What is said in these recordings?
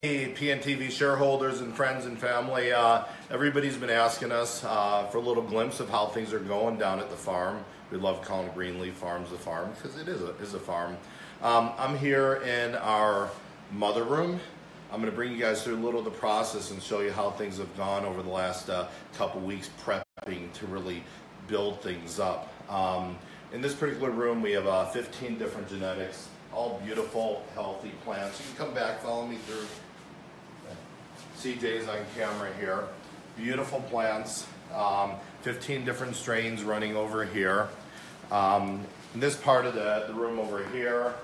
Hey, PNTV shareholders and friends and family, everybody's been asking us for a little glimpse of how things are going down at the farm. We love calling Greenleaf Farms the farm because it is a farm. I'm here in our mother room. I'm going to bring you guys through a little of the process and show you how things have gone over the last couple weeks prepping to really build things up. In this particular room we have 15 different genetics, all beautiful, healthy plants. You can come back, follow me through. CJ's on camera here. Beautiful plants, 15 different strains running over here. In this part of the room over here,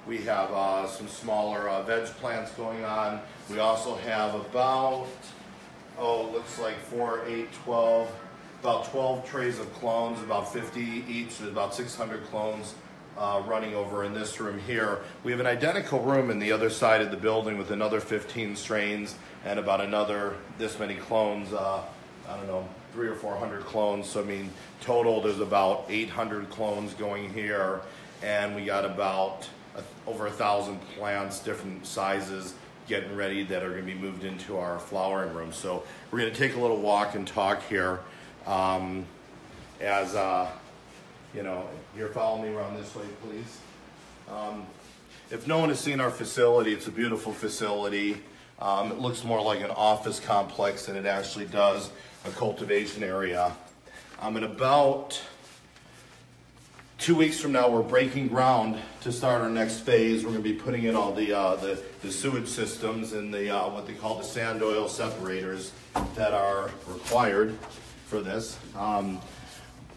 we have some smaller veg plants going on. We also have about, looks like 4, 8, 12, about 12 trays of clones, about 50 each, about 600 clones running over in this room here. We have an identical room in the other side of the building with another 15 strains and about another this many clones, I don't know, 300 or 400 clones. So I mean, total there's about 800 clones going here, and we got about over 1,000 plants, different sizes, getting ready that are going to be moved into our flowering room. So we're going to take a little walk and talk here you know, here, follow me around this way, please. If no one has seen our facility, it's a beautiful facility. It looks more like an office complex than it actually does a cultivation area. In about 2 weeks from now, we're breaking ground to start our next phase. We're going to be putting in all the sewage systems and the what they call the sand oil separators that are required for this.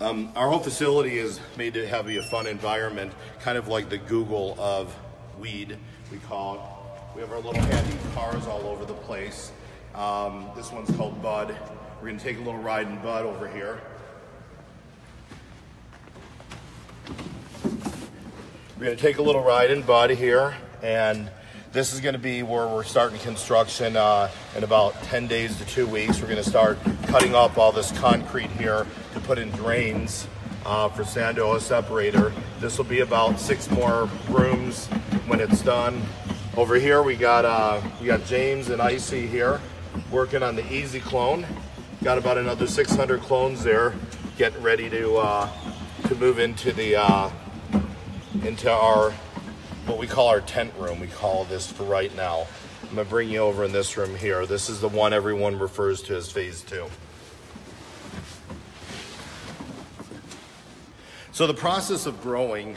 Our whole facility is made to have a fun environment, kind of like the Google of weed, we call it. We have our little handy cars all over the place. This one's called Bud. We're going to take a little ride in Bud over here. We're going to take a little ride in Bud here, and this is going to be where we're starting construction in about 10 days to 2 weeks. We're going to start cutting up all this concrete here to put in drains for sand oil separator. This will be about 6 more rooms when it's done. Over here we got James and Icy here working on the Easy clone. Got about another 600 clones there, getting ready to move into the into our what we call our tent room. We call this for right now. I'm gonna bring you over in this room here. This is the one everyone refers to as phase 2. So the process of growing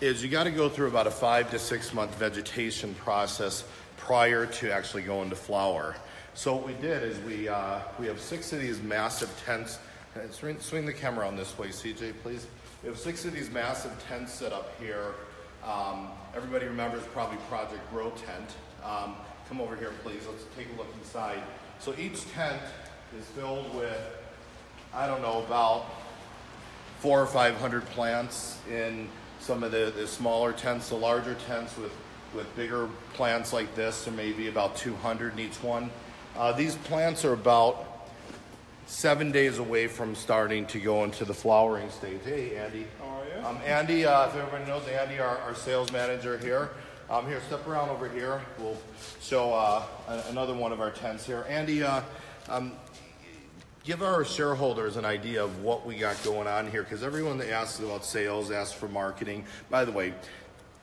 is you got to go through about a 5 to 6 month vegetation process prior to actually going to flower. So what we did is we have 6 of these massive tents. Swing the camera on this way, CJ, please. We have 6 of these massive tents set up here. Everybody remembers probably Project Grow Tent. Come over here, please. Let's take a look inside. So each tent is filled with, I don't know, about 400 or 500 plants in some of the smaller tents. The larger tents with bigger plants like this are maybe about 200 in each one. These plants are about 7 days away from starting to go into the flowering stage. Hey, Andy. How are you? Andy, if everybody knows, Andy, our sales manager here. Here, step around over here. We'll show another one of our tents here. Andy, give our shareholders an idea of what we got going on here, because everyone that asks about sales asks for marketing. By the way,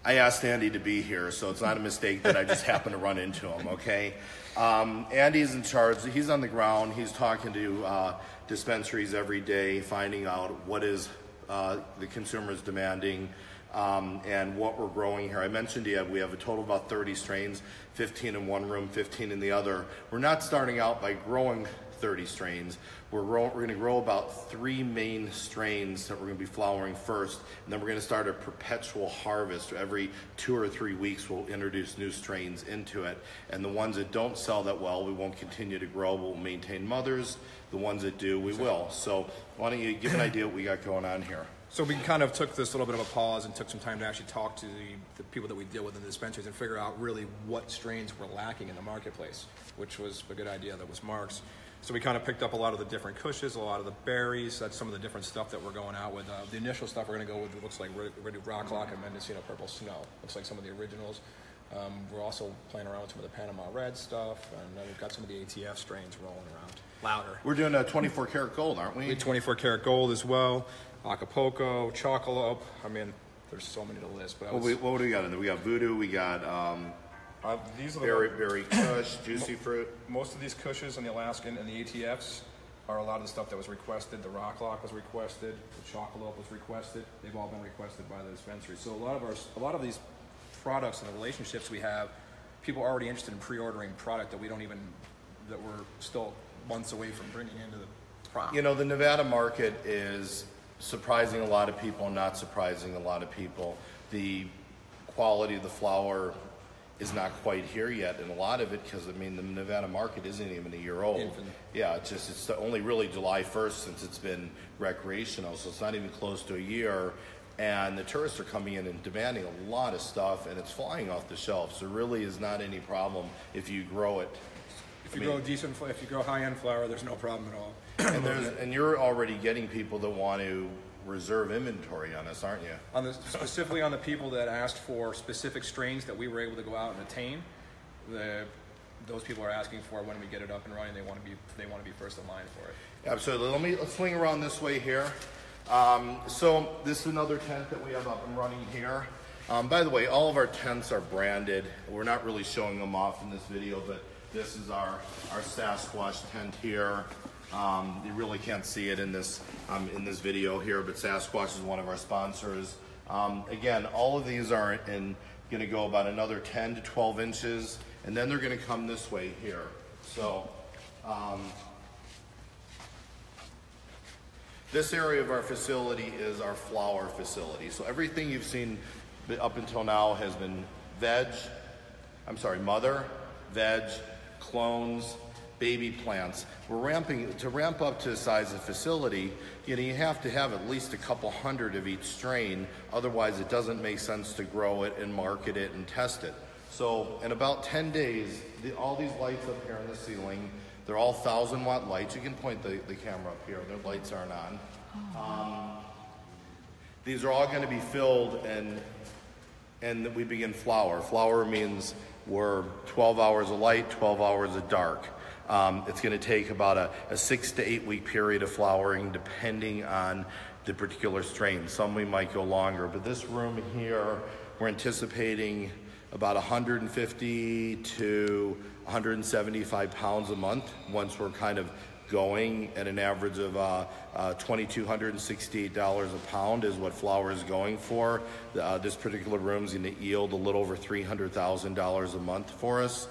I asked Andy to be here, so it's not a mistake that I just happened to run into him, okay? Andy's in charge. He's on the ground. He's talking to dispensaries every day, finding out what is the consumers demanding and what we're growing here. I mentioned to you, we have a total of about 30 strains, 15 in one room, 15 in the other. We're not starting out by growing 30 strains. We're going to grow about 3 main strains that we're going to be flowering first, and then we're going to start a perpetual harvest. Every 2 or 3 weeks we'll introduce new strains into it, and the ones that don't sell that well we won't continue to grow. We'll maintain mothers. The ones that do, we will. So why don't you give an idea what we got going on here? So we kind of took this little bit of a pause and took some time to actually talk to the people that we deal with in the dispensaries and figure out really what strains were lacking in the marketplace, which was a good idea. That was Mark's. So we kind of picked up a lot of the different cushes, a lot of the berries. That's some of the different stuff that we're going out with. The initial stuff we're going to go with, it looks like we're going to do Rock Lock and Mendocino Purple Snow. Looks like some of the originals. We're also playing around with some of the Panama Red stuff, and then we've got some of the ATF strains rolling around. Louder. We're doing a 24 karat gold, aren't we? We have 24 karat gold as well, Acapulco, Chocolate. I mean, there's so many to list. But what do we got in there? We got Voodoo, we got these are Berry Kush, Juicy Fruit. Most of these Kushes and the Alaskan and the ATFs are a lot of the stuff that was requested. The Rock Lock was requested. The Chocolate was requested. They've all been requested by the dispensary. So a lot of these products and the relationships we have, people are already interested in pre-ordering product that that we're still months away from bringing into the product. You know, the Nevada market is surprising a lot of people, not surprising a lot of people. The quality of the flower is not quite here yet, and a lot of it because, I mean, the Nevada market isn't even a year old. Infinite. Yeah, it's only really July 1st since it's been recreational, so it's not even close to a year. And the tourists are coming in and demanding a lot of stuff, and it's flying off the shelves. There really is not any problem if you grow it. If you grow high-end flower, there's no problem at all. And you're already getting people that want to reserve inventory on us, aren't you? Specifically on the people that asked for specific strains that we were able to go out and attain, those people are asking for when we get it up and running. They want to be first in line for it. Absolutely. Let's swing around this way here. So this is another tent that we have up and running here. By the way, all of our tents are branded. We're not really showing them off in this video, but this is our Sasquatch tent here. You really can't see it in this video here, but Sasquatch is one of our sponsors. Again, all of these are going to go about another 10 to 12 inches, and then they're going to come this way here. So this area of our facility is our flower facility. So everything you've seen up until now has been mother, veg, clones, baby plants. To ramp up to the size of the facility, you have to have at least a couple hundred of each strain. Otherwise, it doesn't make sense to grow it and market it and test it. So in about 10 days, all these lights up here in the ceiling, they're all 1,000-watt lights. You can point the camera up here. Their lights aren't on. These are all going to be filled, and we begin flower. Flower means we're 12 hours of light, 12 hours of dark. It's going to take about a 6 to 8 week period of flowering depending on the particular strain. Some we might go longer, but this room here, we're anticipating about 150 to 175 pounds a month once we're kind of going at an average of $2,268 a pound is what flower is going for. This particular room is going to yield a little over $300,000 a month for us.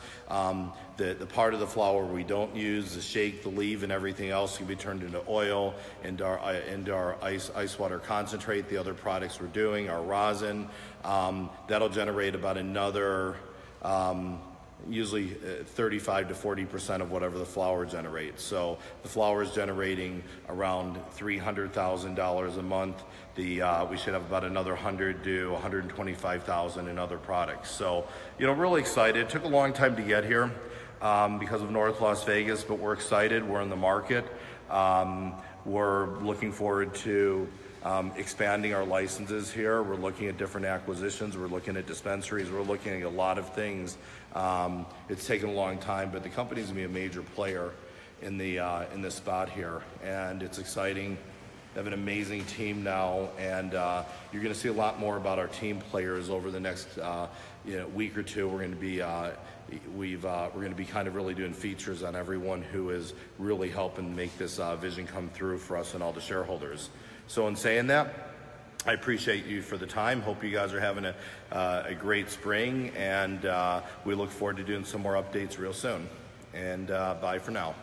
The part of the flower we don't use, the shake, the leaf, and everything else can be turned into oil, into our ice water concentrate. The other products we're doing, our rosin, that'll generate about another usually 35 to 40% of whatever the flower generates. So the flower is generating around $300,000 a month. We should have about another 100 to 125,000 in other products. So, really excited. It took a long time to get here because of North Las Vegas, but we're excited. We're in the market. We're looking forward to expanding our licenses here. We're looking at different acquisitions. We're looking at dispensaries. We're looking at a lot of things. It's taken a long time, but the company's gonna be a major player in this spot here, and it's exciting. We have an amazing team now, and you're gonna see a lot more about our team players over the next week or two. We're gonna be we're going to be kind of really doing features on everyone who is really helping make this vision come through for us and all the shareholders. So in saying that, I appreciate you for the time. Hope you guys are having a great spring, and we look forward to doing some more updates real soon. And bye for now.